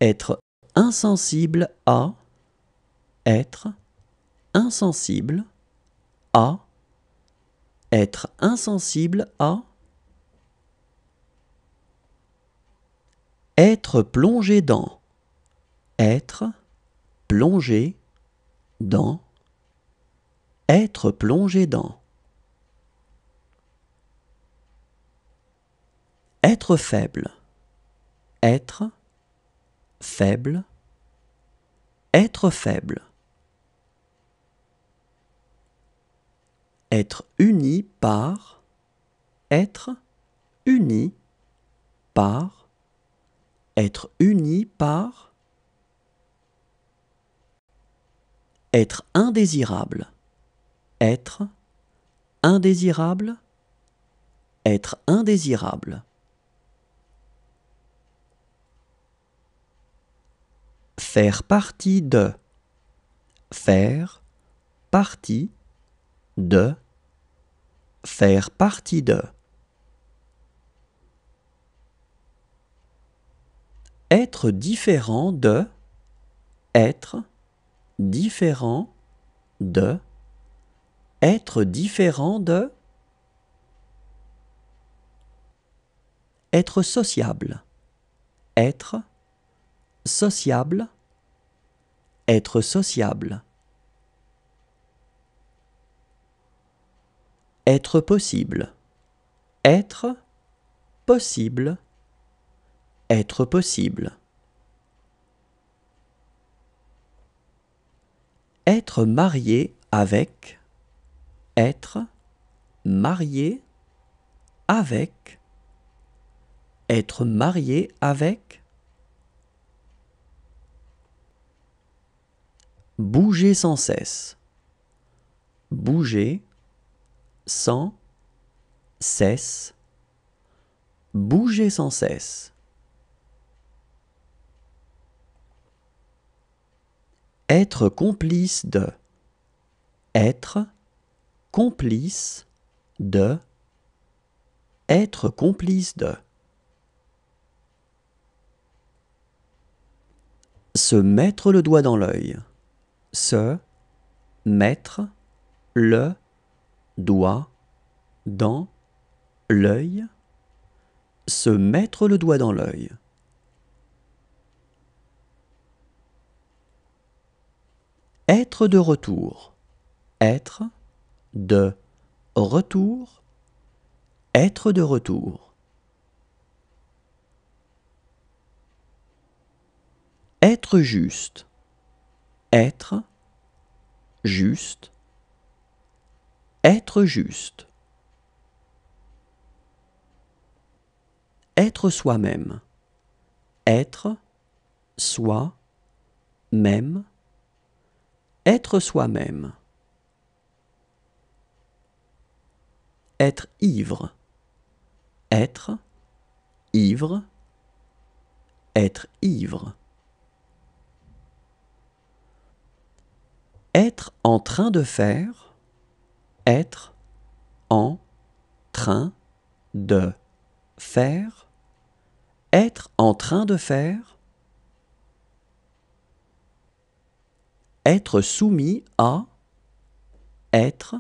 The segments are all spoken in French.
Être insensible à. Être insensible à. Être insensible à. Être plongé dans. Être plongé dans. Être plongé dans. Être faible. Être faible. Être faible. Être uni par. Être uni par. Être uni par. Être indésirable. Être indésirable. Être indésirable. Faire partie de. Faire partie de. Faire partie de. Être différent de. Être différent de. Être différent de. Être sociable. Être sociable. Être sociable. Être possible. Être possible. Être possible. Être marié avec. Être marié avec. Être marié avec. Bouger sans cesse. Bouger sans cesse. Bouger sans cesse. Être complice de. Être complice de. Être complice de. Se mettre le doigt dans l'œil. Se mettre le doigt dans l'œil. Se mettre le doigt dans l'œil. Être de retour. Être de retour. Être de retour. Être juste. Être juste. Être juste. Être soi-même. Être soi-même. Être soi-même. Être ivre. Être ivre. Être ivre. Être en train de faire. Être en train de faire. Être en train de faire. Être soumis à. Être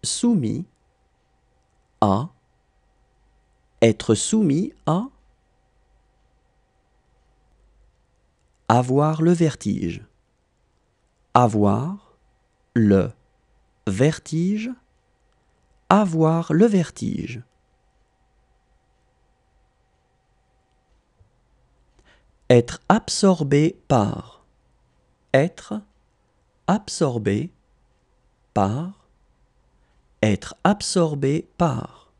soumis à. Être soumis à. Avoir le vertige. Avoir le vertige. Avoir le vertige. Être absorbé par. Être absorbé par. Être absorbé par.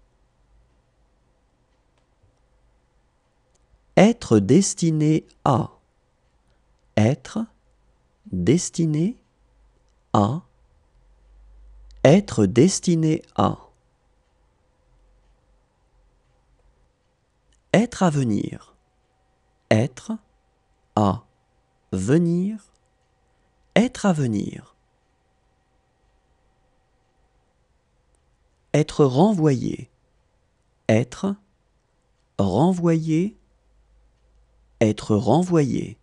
Être destiné à. Être destiné à. Être destiné à. Être à venir. Être à venir. Être à venir. Être renvoyé. Être renvoyé. être renvoyé.